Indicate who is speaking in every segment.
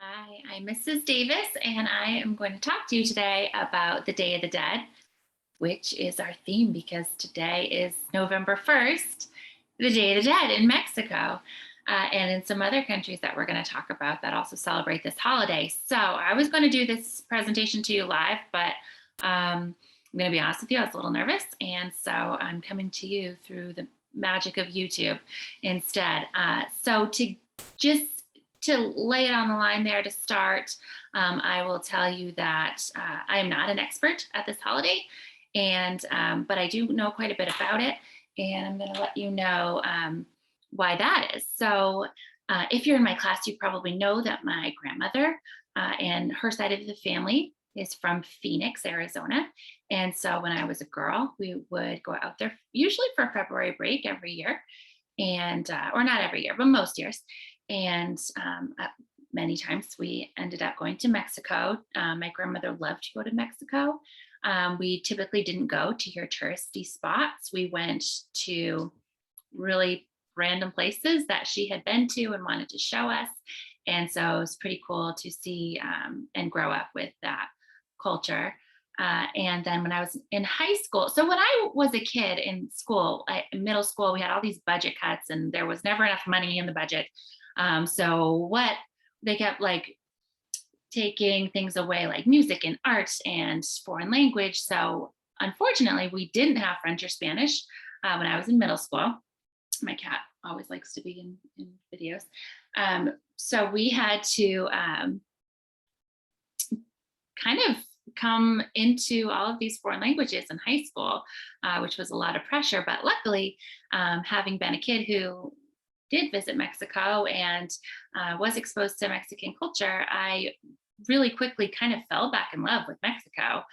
Speaker 1: Hi, I'm Mrs. Davis, and I am going to talk to you today about the Day of the Dead, which is our theme because today is November 1st, the Day of the Dead in Mexico, and in some other countries that we're going to talk about that also celebrate this holiday. So I was going to do this presentation to you live, but I'm going to be honest with you, I was a little nervous, and so I'm coming to you through the magic of YouTube instead. So just to lay it on the line there to start, I will tell you that I am not an expert at this holiday, and but I do know quite a bit about it, and I'm going to let you know why that is. So, if you're in my class, you probably know that my grandmother and her side of the family is from Phoenix, Arizona. And so when I was a girl, we would go out there usually for February break every year, and or not every year, but most years. And many times we ended up going to Mexico. My grandmother loved to go to Mexico. We typically didn't go to your touristy spots. We went to really random places that she had been to and wanted to show us. And so it was pretty cool to see and grow up with that culture. And then when I was in high school, so when I was a kid in school, in middle school, we had all these budget cuts and there was never enough money in the budget. So what they kept like taking things away like music and art and foreign language. So unfortunately, we didn't have French or Spanish when I was in middle school. My cat always likes to be in videos. So we had to kind of come into all of these foreign languages in high school, which was a lot of pressure. But luckily, having been a kid who did visit Mexico and was exposed to Mexican culture, I really quickly kind of fell back in love with Mexico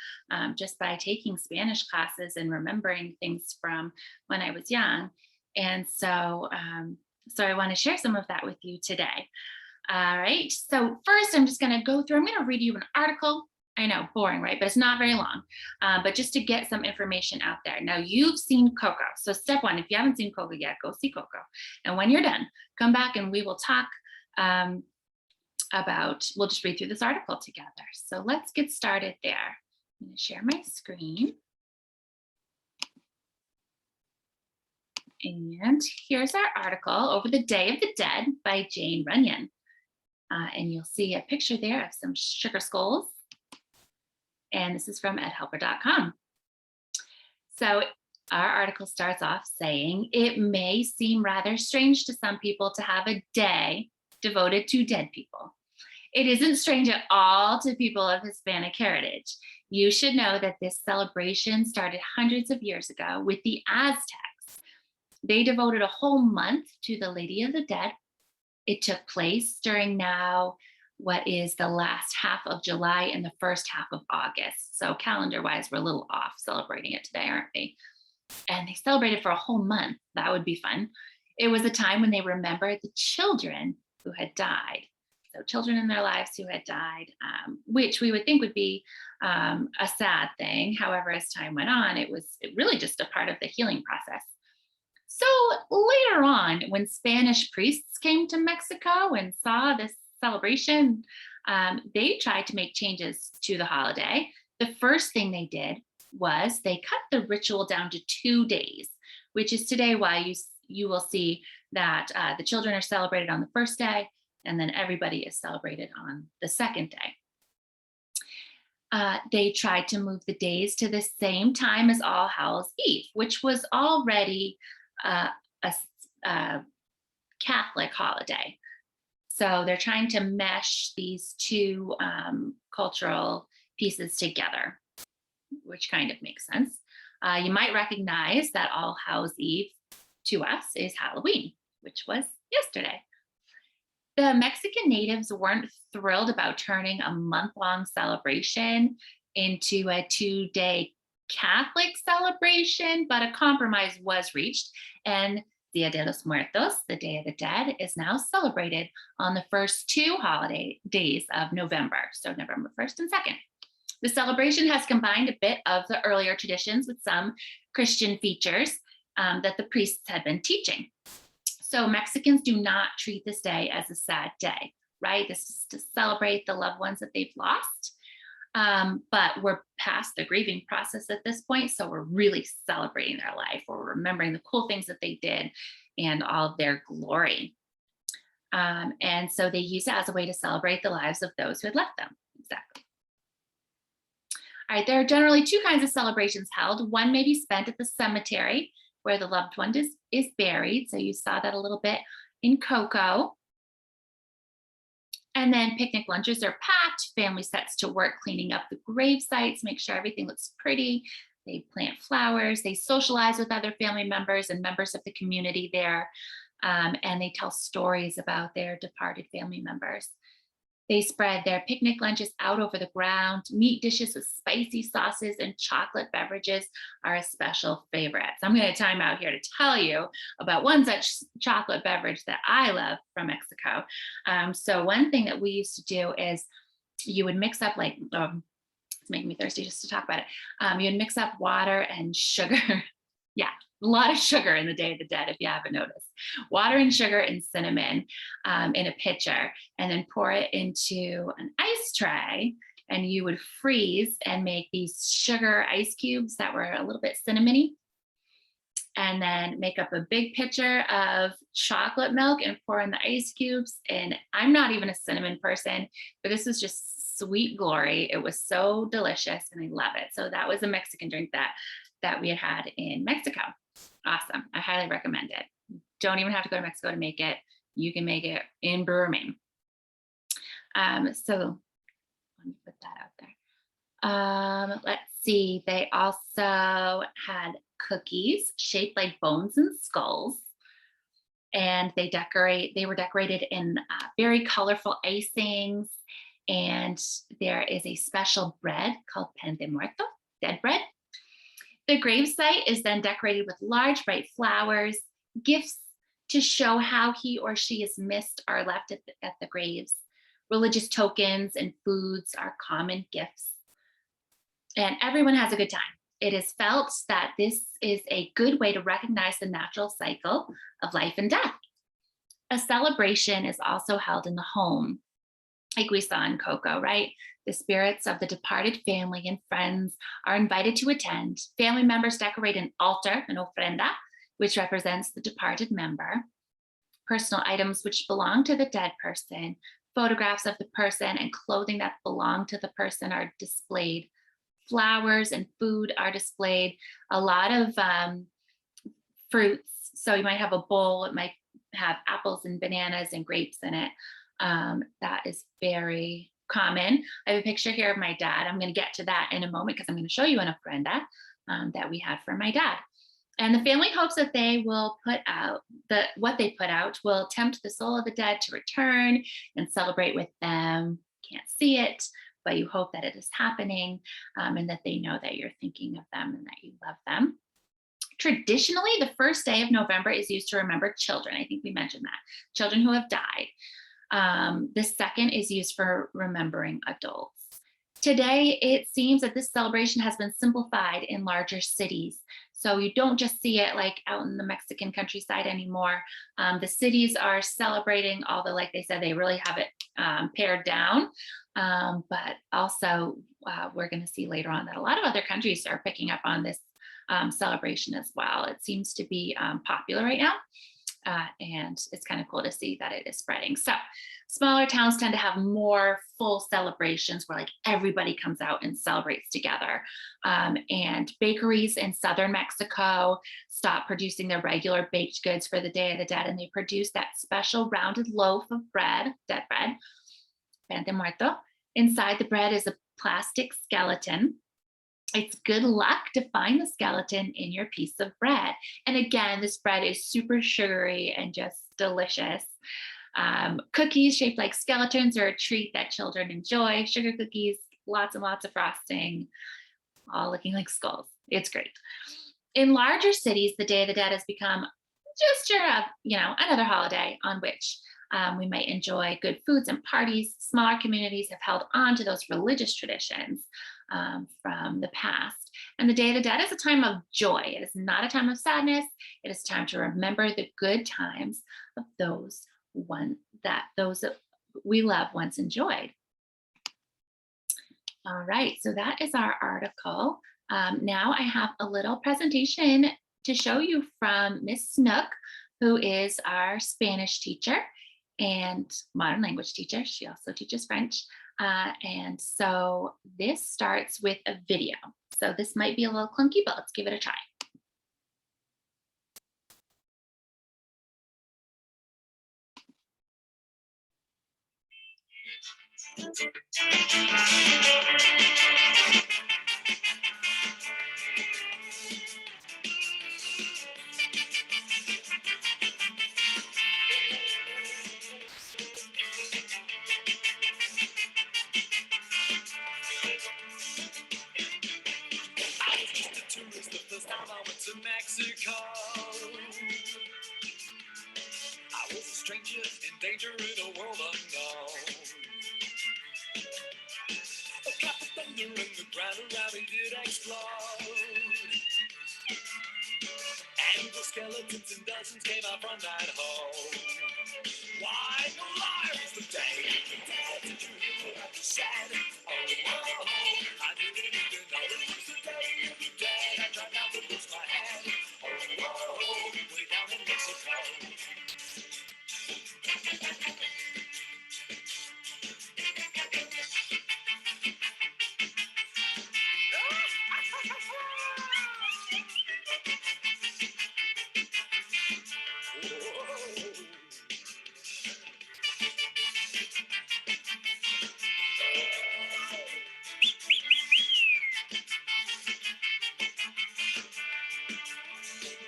Speaker 1: just by taking Spanish classes and remembering things from when I was young. And so I want to share some of that with you today. All right. So first, I'm just going to go through. I'm going to read you an article. I know, boring, right? But it's not very long. But just to get some information out there. Now, you've seen Coco. So step one, if you haven't seen Coco yet, go see Coco. And when you're done, come back and we will talk we'll just read through this article together. So let's get started there. I'm going to share my screen. And here's our article, Over the Day of the Dead by Jane Runyon. And you'll see a picture there of some sugar skulls. And this is from edhelper.com. So our article starts off saying, it may seem rather strange to some people to have a day devoted to dead people. It isn't strange at all to people of Hispanic heritage. You should know that this celebration started hundreds of years ago with the Aztecs. They devoted a whole month to the Lady of the Dead. It took place during now what is the last half of July and the first half of August. So calendar-wise, we're a little off celebrating it today, aren't we? And they celebrated for a whole month. That would be fun. It was a time when they remembered the children who had died. So children in their lives who had died, which we would think would be a sad thing. However, as time went on, it was really just a part of the healing process. So later on, when Spanish priests came to Mexico and saw this celebration, they tried to make changes to the holiday. The first thing they did was they cut the ritual down to 2 days, which is today why you will see that the children are celebrated on the first day, and then everybody is celebrated on the second day. They tried to move the days to the same time as All Hallows Eve, which was already a Catholic holiday. So they're trying to mesh these two cultural pieces together, which kind of makes sense. You might recognize that All Hallows Eve to us is Halloween, which was yesterday. The Mexican natives weren't thrilled about turning a month-long celebration into a 2-day Catholic celebration, but a compromise was reached, and Dia de los Muertos, the Day of the Dead, is now celebrated on the first 2 holiday days of November, so November 1st and 2nd. The celebration has combined a bit of the earlier traditions with some Christian features that the priests had been teaching. So Mexicans do not treat this day as a sad day. right? This is to celebrate the loved ones that they've lost. But we're past the grieving process at this point. So we're really celebrating their life. We're remembering the cool things that they did and all of their glory. And so they use it as a way to celebrate the lives of those who had left them. Exactly. All right, there are generally two kinds of celebrations held. One may be spent at the cemetery where the loved one is buried. So you saw that a little bit in Coco. And then picnic lunches are packed. Family sets to work cleaning up the grave sites, make sure everything looks pretty. They plant flowers. They socialize with other family members and members of the community there. And they tell stories about their departed family members. They spread their picnic lunches out over the ground. Meat dishes with spicy sauces and chocolate beverages are a special favorite. So I'm going to time out here to tell you about one such chocolate beverage that I love from Mexico. So one thing that we used to do is you would mix up like, it's making me thirsty just to talk about it. You would mix up water and sugar. Yeah, a lot of sugar in the Day of the Dead, if you haven't noticed. Water and sugar and cinnamon in a pitcher, and then pour it into an ice tray. And you would freeze and make these sugar ice cubes that were a little bit cinnamony. And then make up a big pitcher of chocolate milk and pour in the ice cubes. And I'm not even a cinnamon person, but this was just sweet glory. It was so delicious and I love it. So that was a Mexican drink that we had in Mexico. Awesome. I highly recommend it. Don't even have to go to Mexico to make it. You can make it in Burming. So let me put that out there. Let's see. They also had cookies shaped like bones and skulls. And they were decorated in very colorful icings. And there is a special bread called pan de muerto, dead bread. The gravesite is then decorated with large, bright flowers. Gifts to show how he or she is missed are left at the graves. Religious tokens and foods are common gifts. And everyone has a good time. It is felt that this is a good way to recognize the natural cycle of life and death. A celebration is also held in the home, like we saw in Coco, right? The spirits of the departed family and friends are invited to attend. Family members decorate an altar, an ofrenda, which represents the departed member. Personal items which belong to the dead person, photographs of the person, and clothing that belong to the person are displayed. Flowers and food are displayed. A lot of fruits. So you might have a bowl, it might have apples and bananas and grapes in it. That is very common. I have a picture here of my dad. I'm going to get to that in a moment because I'm going to show you an ofrenda that we had for my dad. And the family hopes that they will put out what they put out will tempt the soul of the dead to return and celebrate with them. Can't see it, but you hope that it is happening and that they know that you're thinking of them and that you love them. Traditionally, the first day of November is used to remember children. I think we mentioned that. Children who have died. The second is used for remembering adults. Today, it seems that this celebration has been simplified in larger cities. So you don't just see it like out in the Mexican countryside anymore. The cities are celebrating, although like they said, they really have it pared down. But also we're going to see later on that a lot of other countries are picking up on this celebration as well. It seems to be popular right now. And it's kind of cool to see that it is spreading. So smaller towns tend to have more full celebrations where like everybody comes out and celebrates together. And bakeries in southern Mexico stop producing their regular baked goods for the Day of the Dead, and they produce that special rounded loaf of bread, dead bread, pan de muerto. Inside the bread is a plastic skeleton. It's good luck to find the skeleton in your piece of bread. And again, this bread is super sugary and just delicious. Cookies shaped like skeletons are a treat that children enjoy. Sugar cookies, lots and lots of frosting, all looking like skulls. It's great. In larger cities, the Day of the Dead has become just another holiday on which we might enjoy good foods and parties. Smaller communities have held on to those religious traditions from the past. And the Day of the Dead is a time of joy. It is not a time of sadness. It is time to remember the good times of those we love once enjoyed. All right, so that is our article. Now I have a little presentation to show you from Miss Snook, who is our Spanish teacher and modern language teacher. She also teaches French. And so this starts with a video. So this might be a little clunky, but let's give it a try.
Speaker 2: To Mexico, I was a stranger in danger in a world unknown. A clap of thunder and the ground around me did explode. And the skeletons in dozens came out from that hole. Why the lie was the day the dead? Did you hear what I just said? Oh, oh, oh, I didn't even know it was the day of the dead. I tried not to lose my head. Oh, oh, oh, way down in Mexico.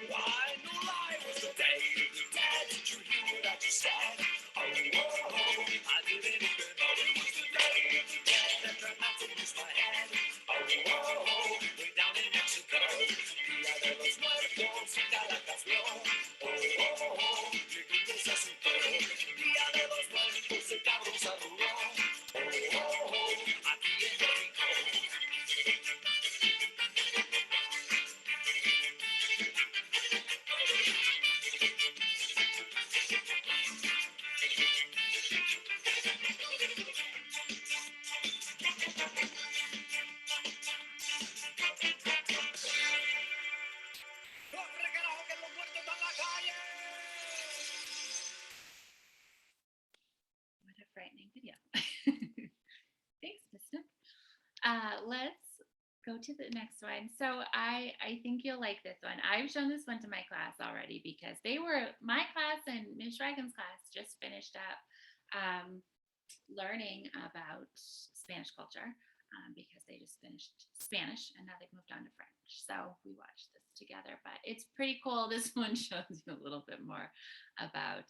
Speaker 2: Why no lie was the day of the dead? Did you hear what I just said? Oh, oh, oh, I didn't even know it was the day of the dead. I tried not to lose my head. Oh, oh, oh, way down in Mexico. Día de los Muertos, Caracaslo. Oh, oh, oh, llegué a su toro. Día de los Muertos, el cabrón saludó. Oh, oh, oh, aquí en México. ¡Corre, carajo, que los muertos están en la calle!
Speaker 1: What a frightening video. Thanks, Miss Snook. Let's go to the next one. So I think you'll like this one. I've shown this one to my class already because my class and Ms. Dragon's class just finished up learning about Spanish culture because they just finished Spanish and now they've moved on to French. So we watched this together, but it's pretty cool. This one shows you a little bit more about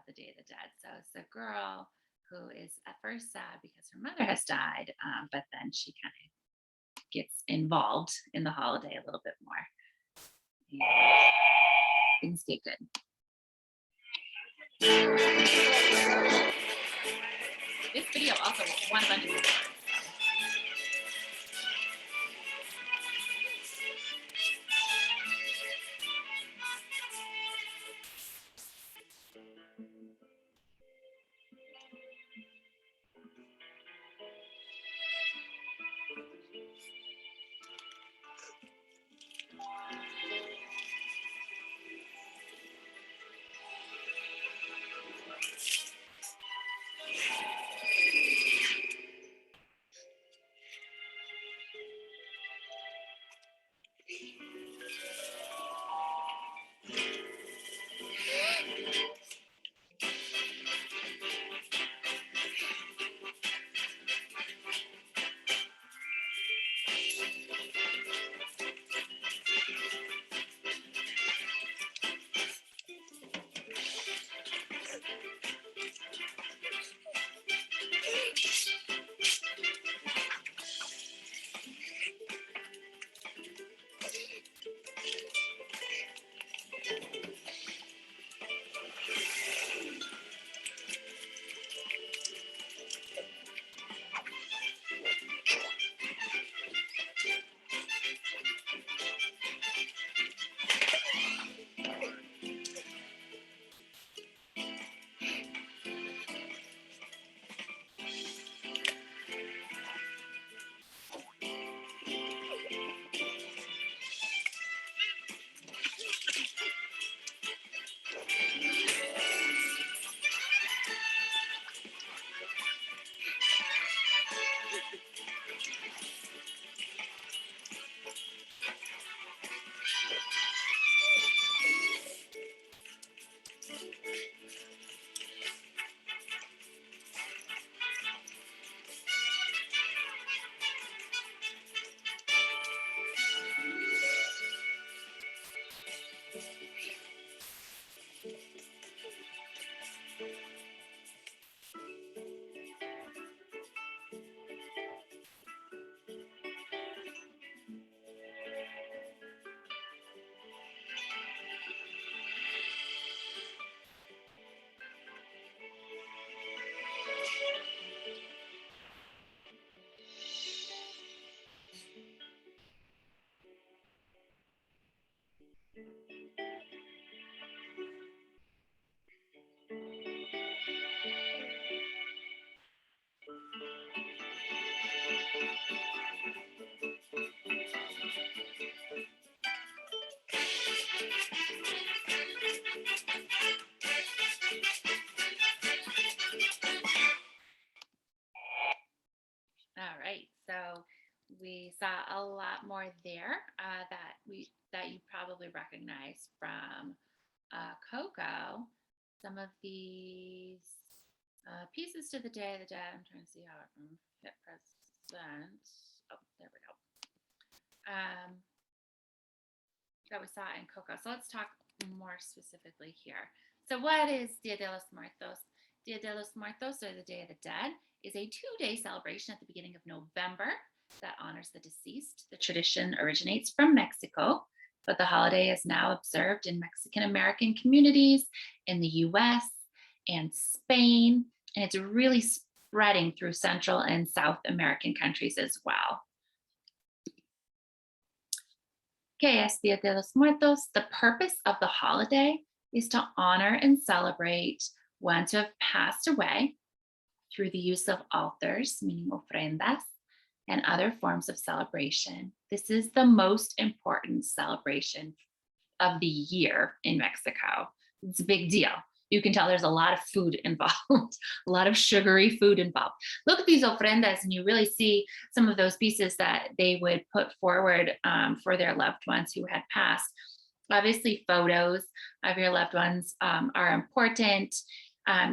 Speaker 1: the Day of the Dead. So it's a girl who is at first sad because her mother has died, but then she kind of gets involved in the holiday a little bit more. And things get good. This video also won a bunch of awards. saw a lot more there that you probably recognize from Coco. Some of these pieces to the Day of the Dead. I'm trying to see how it can fit present. Oh, there we go. That we saw in Coco. So let's talk more specifically here. So what is Dia de los Muertos? Dia de los Muertos, or the Day of the Dead, is a 2-day celebration at the beginning of November that honors the deceased. The tradition originates from Mexico, but the holiday is now observed in Mexican American communities in the US and Spain, and it's really spreading through Central and South American countries as well. ¿Qué es Dia de los Muertos? The purpose of the holiday is to honor and celebrate ones who have passed away through the use of altars, meaning ofrendas, and other forms of celebration. This is the most important celebration of the year in Mexico. It's a big deal. You can tell there's a lot of food involved, a lot of sugary food involved. Look at these ofrendas and you really see some of those pieces that they would put forward for their loved ones who had passed. Obviously, photos of your loved ones are important.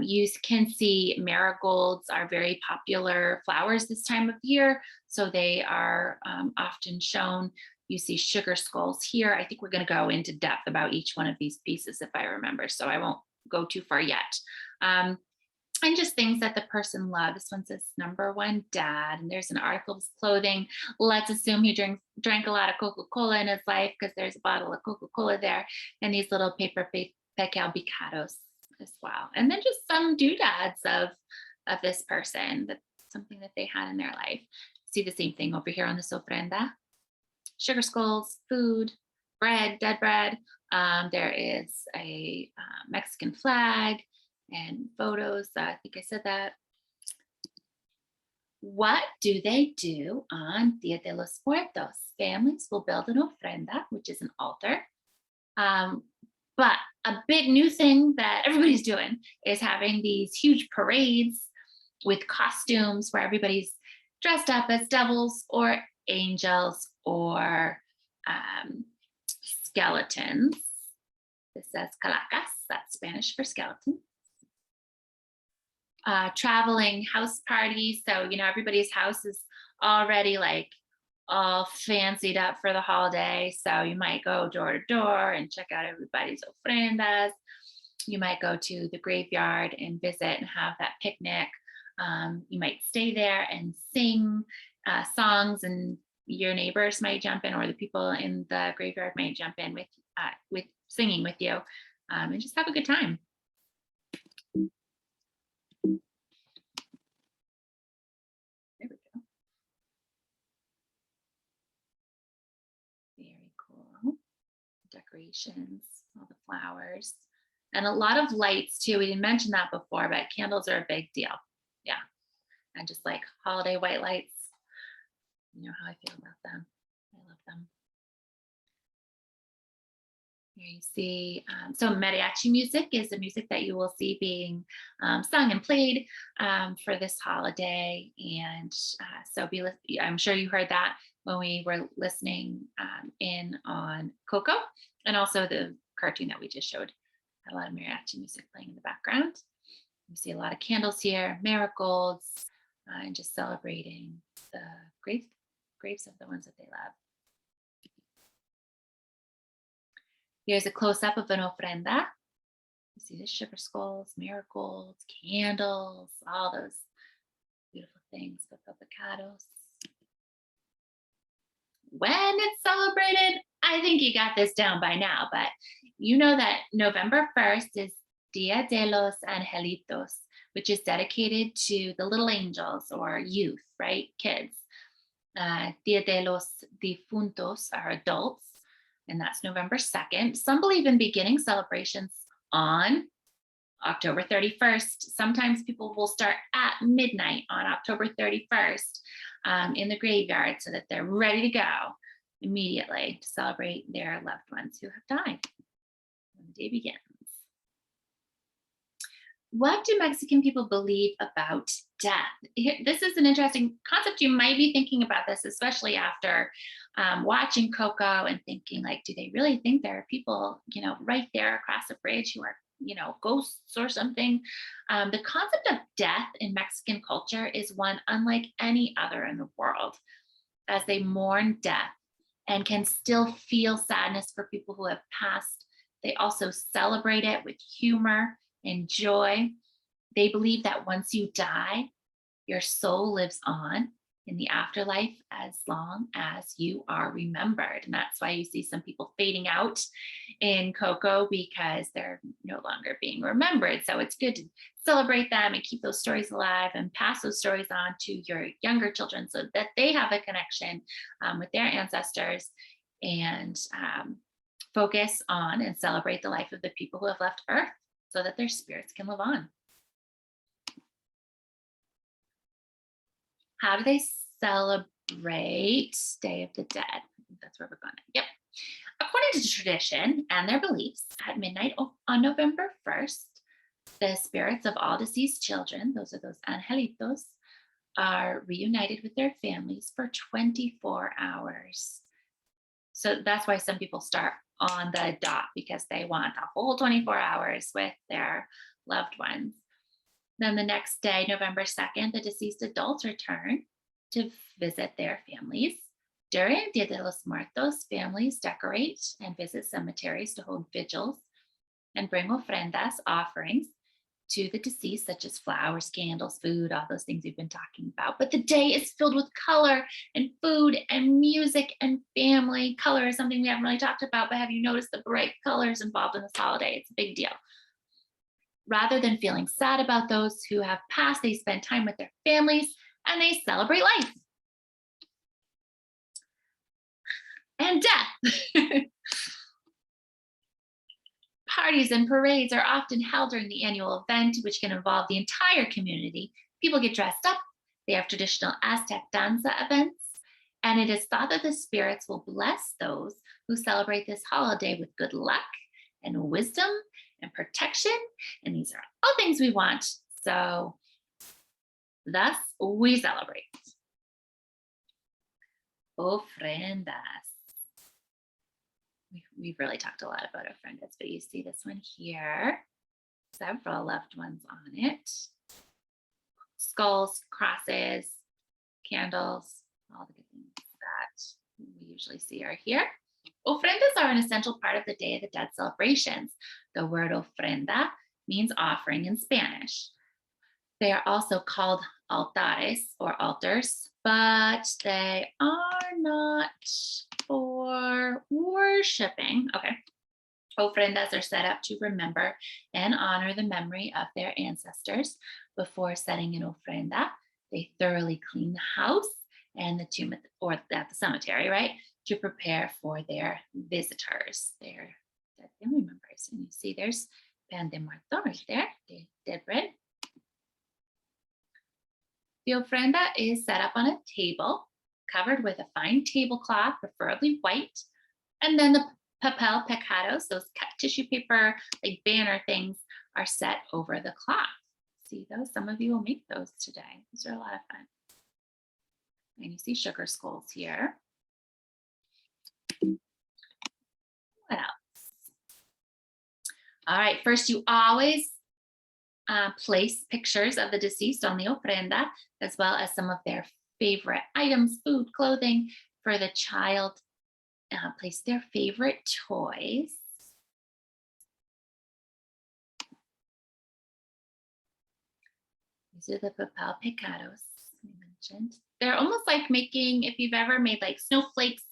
Speaker 1: You can see marigolds are very popular flowers this time of year, so they are often shown. You see sugar skulls here. I think we're going to go into depth about each one of these pieces if I remember, so I won't go too far yet. And just things that the person loved. This one says number one dad, and there's an article of his clothing. Let's assume he drank a lot of Coca-Cola in his life because there's a bottle of Coca-Cola there, and these little paper pecal picados as well. And then just some doodads of this person, that's something that they had in their life. See the same thing over here on this ofrenda. Sugar skulls, food, bread, dead bread. There is a Mexican flag and photos. I think I said that. What do they do on Dia de los Muertos? Families will build an ofrenda, which is an altar. But a big new thing that everybody's doing is having these huge parades with costumes where everybody's dressed up as devils or angels or skeletons. This says calacas, that's Spanish for skeleton. Traveling house parties. So, everybody's house is already like all fancied up for the holiday. So you might go door to door and check out everybody's ofrendas. You might go to the graveyard and visit and have that picnic. You might stay there and sing songs, and your neighbors might jump in, or the people in the graveyard might jump in with singing with you, and just have a good time. There we go. Very cool. Decorations, all the flowers, and a lot of lights too. We didn't mention that before, but candles are a big deal. Yeah. And just like holiday white lights. You know how I feel about them. I love them. Here you see, so mariachi music is the music that you will see being sung and played for this holiday. And so I'm sure you heard that when we were listening in on Coco, and also the cartoon that we just showed had a lot of mariachi music playing in the background. You see a lot of candles here, marigolds, and just celebrating the graves of the ones that they love. Here's a close-up of an ofrenda. You see the sugar skulls, marigolds, candles, all those beautiful things, picados. When it's celebrated, I think you got this down by now, but you know that November 1st is Dia de los Angelitos, which is dedicated to the little angels or youth, right? Kids. Dia de los Difuntos are adults, and that's November 2nd. Some believe in beginning celebrations on October 31st. Sometimes people will start at midnight on October 31st in the graveyard so that they're ready to go immediately to celebrate their loved ones who have died when the day begins. What do Mexican people believe about death? This is an interesting concept. You might be thinking about this, especially after watching Coco and thinking, like, do they really think there are people, right there across the bridge who are, ghosts or something? The concept of death in Mexican culture is one unlike any other in the world, as they mourn death and can still feel sadness for people who have passed. They also celebrate it with humor and joy. They believe that once you die, your soul lives on in the afterlife as long as you are remembered. And that's why you see some people fading out in Coco because they're no longer being remembered. So it's good to celebrate them and keep those stories alive and pass those stories on to your younger children so that they have a connection with their ancestors and focus on and celebrate the life of the people who have left Earth so that their spirits can live on. How do they celebrate Day of the Dead? I think that's where we're going. Yep. According to tradition and their beliefs, at midnight on November 1st, the spirits of all deceased children, those are those angelitos, are reunited with their families for 24 hours. So that's why some people start on the dot because they want a whole 24 hours with their loved ones. Then the next day, November 2nd, the deceased adults return to visit their families. During Dia de los Muertos, families decorate and visit cemeteries to hold vigils and bring ofrendas, offerings, to the deceased, such as flowers, candles, food, all those things we've been talking about. But the day is filled with color and food and music and family. Color is something we haven't really talked about, but have you noticed the bright colors involved in this holiday? It's a big deal. Rather than feeling sad about those who have passed, they spend time with their families and they celebrate life and death. Parties and parades are often held during the annual event, which can involve the entire community. People get dressed up, they have traditional Aztec danza events, and it is thought that the spirits will bless those who celebrate this holiday with good luck and wisdom and protection. And these are all things we want. So, thus, we celebrate. Ofrendas. We've really talked a lot about ofrendas, but you see this one here, several loved ones on it. Skulls, crosses, candles, all the good things that we usually see are here. Ofrendas are an essential part of the Day of the Dead celebrations. The word ofrenda means offering in Spanish. They are also called altares or altars, but they are not for worshiping. Okay. Ofrendas are set up to remember and honor the memory of their ancestors. Before setting an ofrenda, they thoroughly clean the house and the tomb or at the cemetery, right, to prepare for their visitors, their dead family members. And you see there's pan de muerto right there, the dead bread. The ofrenda is set up on a table covered with a fine tablecloth, preferably white, and then the papel pecados, those cut tissue paper, like banner things, are set over the cloth. See those? Some of you will make those today. Those are a lot of fun. And you see sugar skulls here. What else? All right, first you always place pictures of the deceased on the ofrenda, as well as some of their favorite items, food, clothing, for the child. Place their favorite toys. These are the papel pecados we mentioned. They're almost like making, if you've ever made like snowflakes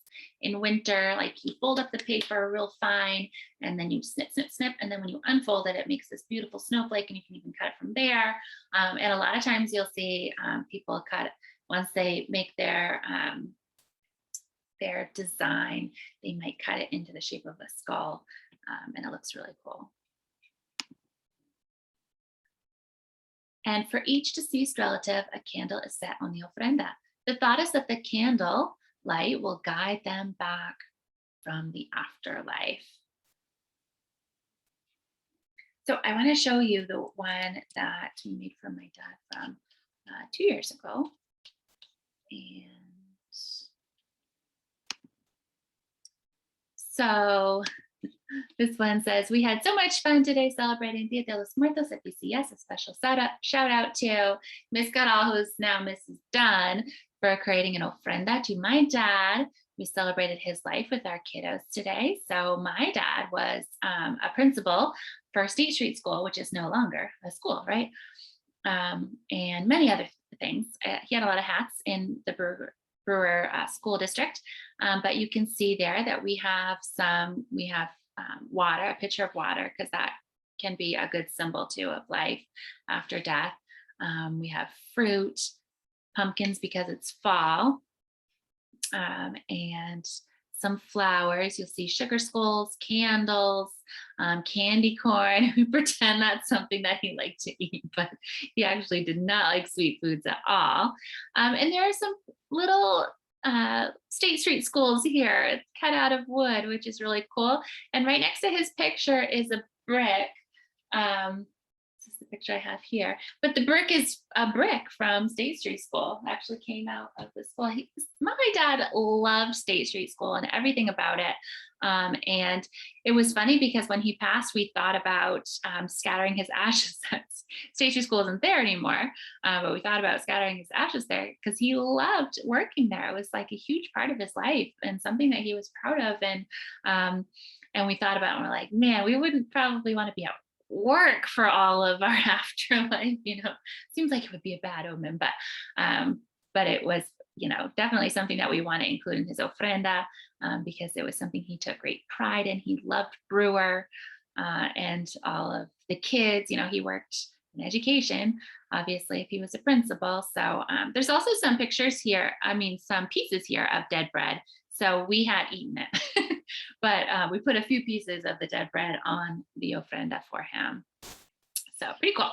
Speaker 1: in winter, like you fold up the paper real fine and then you snip, snip, snip. And then when you unfold it, it makes this beautiful snowflake and you can even cut it from there. And a lot of times you'll see people cut, once they make their design, they might cut it into the shape of a skull, and it looks really cool. And for each deceased relative, a candle is set on the ofrenda. The thought is that the candle light will guide them back from the afterlife. So I want to show you the one that we made for my dad from 2 years ago. And so this one says, we had so much fun today celebrating Dia de los Muertos at BCS. A special shout out to Miss Goodall, who's now Mrs. Dunn, for creating an ofrenda to my dad. We celebrated his life with our kiddos today. So my dad was a principal for State Street School, which is no longer a school, right? And many other things. He had a lot of hats in the Brewer School District. But you can see there that we have water, a pitcher of water, because that can be a good symbol too of life after death. We have fruit, pumpkins because it's fall, and some flowers. You'll see sugar skulls, candles, candy corn. We pretend that's something that he liked to eat, but he actually did not like sweet foods at all. And there are some little State Street schools here. It's cut out of wood, which is really cool. And right next to his picture is a brick. This is the picture I have here. But the brick is a brick from State Street School. It actually came out of the school. My dad loved State Street School and everything about it. And it was funny because when he passed, we thought about scattering his ashes. State Street School isn't there anymore, but we thought about scattering his ashes there because he loved working there. It was like a huge part of his life and something that he was proud of. And we thought about it and we're like, man, we wouldn't probably want to be at work for all of our afterlife. Seems like it would be a bad omen, but it was, definitely something that we want to include in his ofrenda, because it was something he took great pride in. He loved Brewer, and all of the kids. He worked in education, obviously, if he was a principal. So there's also some pictures here, some pieces here of dead bread. So we had eaten it, but we put a few pieces of the dead bread on the ofrenda for him. So pretty cool.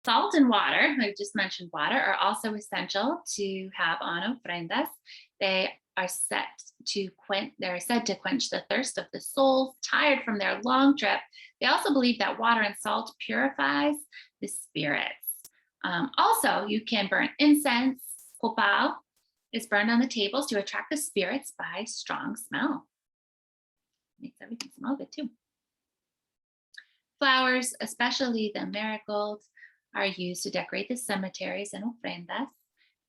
Speaker 1: Salt and water, I just mentioned water, are also essential to have on ofrendas. They are said to quench the thirst of the souls tired from their long trip. They also believe that water and salt purifies the spirits. Also, you can burn incense. Copal is burned on the tables to attract the spirits by strong smell. Makes everything smell good too. Flowers, especially the marigolds, are used to decorate the cemeteries and ofrendas.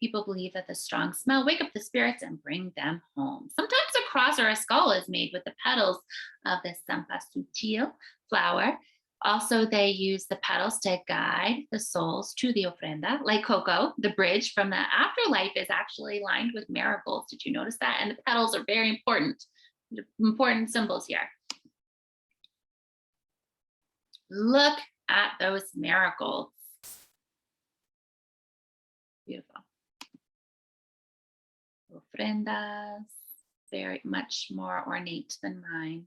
Speaker 1: People believe that the strong smell wake up the spirits and bring them home. Sometimes a cross or a skull is made with the petals of the cempasúchil flower. Also, they use the petals to guide the souls to the ofrenda. Like Coco, the bridge from the afterlife is actually lined with marigolds. Did you notice that? And the petals are very important symbols here. Look at those marigolds. Beautiful. Ofrendas, very much more ornate than mine.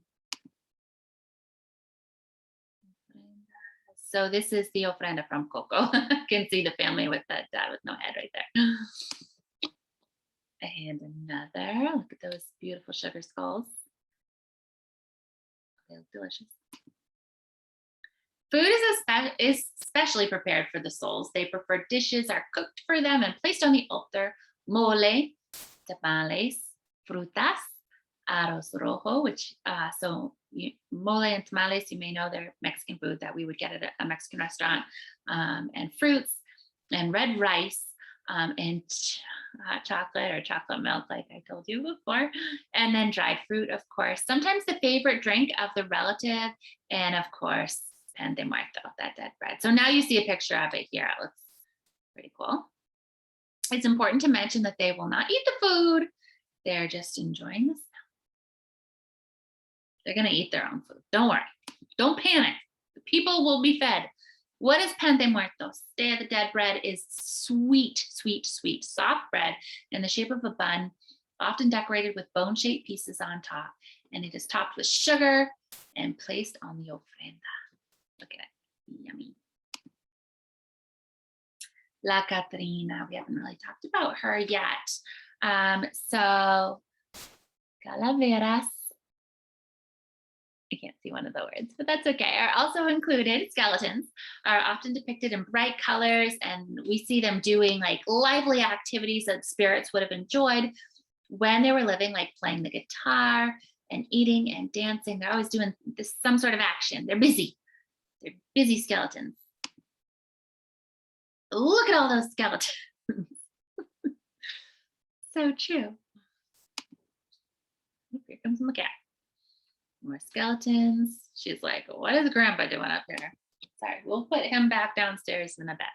Speaker 1: So this is the ofrenda from Coco. You can see the family with the dad with no head right there. And another, look at those beautiful sugar skulls. They look delicious. Food is especially prepared for the souls. They prefer dishes are cooked for them and placed on the altar. Mole, tamales, frutas, arroz rojo, which mole and tamales, you may know they're Mexican food that we would get at a Mexican restaurant, and fruits and red rice, and hot chocolate or chocolate milk, like I told you before, and then dried fruit, of course. Sometimes the favorite drink of the relative, and of course, pan de muerto, that dead bread. So now you see a picture of it here. It looks pretty cool. It's important to mention that they will not eat the food. They're just enjoying the smell. They're going to eat their own food. Don't worry. Don't panic. The people will be fed. What is pan de muertos? Day of the Dead bread is sweet, sweet, sweet, soft bread in the shape of a bun, often decorated with bone-shaped pieces on top. And it is topped with sugar and placed on the ofrenda. Look at it. Yummy. La Catrina. We haven't really talked about her yet. So calaveras, I can't see one of the words, but that's okay, are also included. Skeletons are often depicted in bright colors, and we see them doing like lively activities that spirits would have enjoyed when they were living, like playing the guitar and eating and dancing. They're always doing this, some sort of action. They're busy. They're busy skeletons. Look at all those skeletons. So true. Oop, here comes the cat. More skeletons. She's like, what is Grandpa doing up here? Sorry, we'll put him back downstairs in the bed.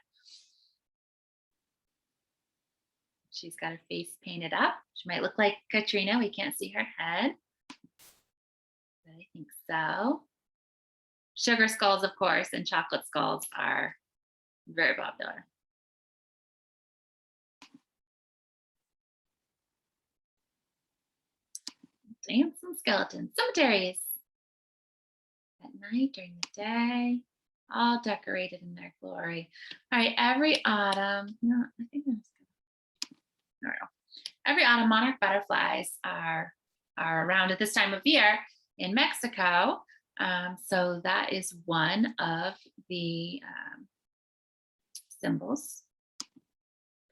Speaker 1: She's got her face painted up. She might look like Katrina. We can't see her head, but I think so. Sugar skulls, of course, and chocolate skulls are very popular. Dancing skeletons, cemeteries at night, during the day, all decorated in their glory. All right, every autumn, no, I think that's good. There we go. Every autumn, monarch butterflies are around at this time of year in Mexico. So that is one of the symbols.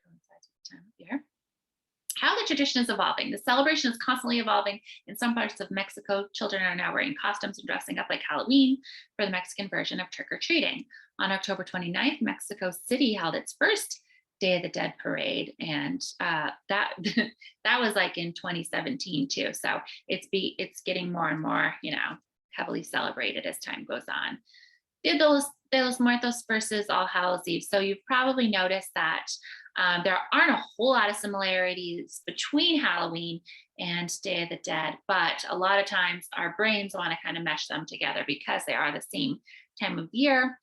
Speaker 1: Coincides with the time of year. How the tradition is evolving. The celebration is constantly evolving. In some parts of Mexico, children are now wearing costumes and dressing up like Halloween for the Mexican version of trick or treating. On October 29th, Mexico City held its first Day of the Dead parade, and that that was like in 2017 too. So it's getting more and more, heavily celebrated as time goes on. Dia de los Muertos versus All Hallows Eve. So you've probably noticed that there aren't a whole lot of similarities between Halloween and Day of the Dead, but a lot of times our brains want to kind of mesh them together because they are the same time of year.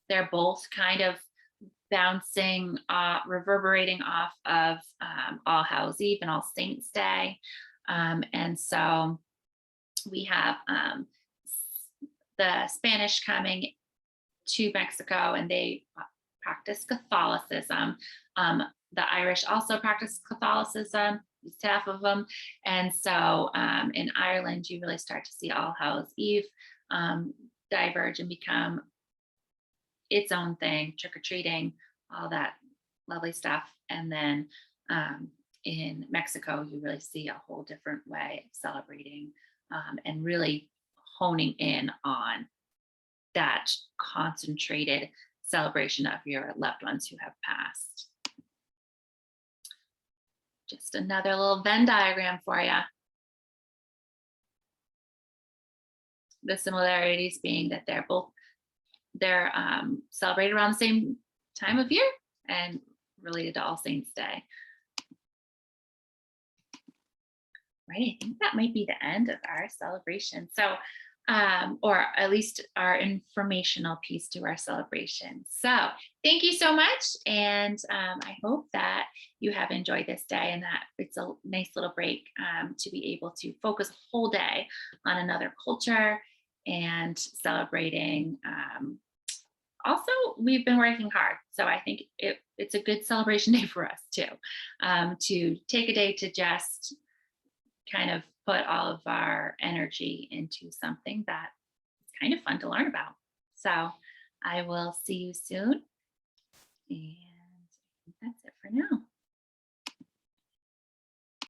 Speaker 1: They're both kind of bouncing, reverberating off of All Hallows Eve and All Saints Day. And so we have the Spanish coming to Mexico, and they practice Catholicism. The Irish also practice Catholicism, half of them. And so in Ireland, you really start to see All Hallows Eve diverge and become its own thing, trick or treating, all that lovely stuff. And then in Mexico, you really see a whole different way of celebrating and really honing in on that concentrated celebration of your loved ones who have passed. Just another little Venn diagram for you. The similarities being that they're celebrated around the same time of year and related to All Saints Day. Right, I think that might be the end of our celebration. So, or at least our informational piece to our celebration. So thank you so much. And I hope that you have enjoyed this day and that it's a nice little break to be able to focus a whole day on another culture and celebrating. Also, we've been working hard. So I think it's a good celebration day for us too, to take a day to just kind of put all of our energy into something that is kind of fun to learn about. So I will see you soon. And that's it for now.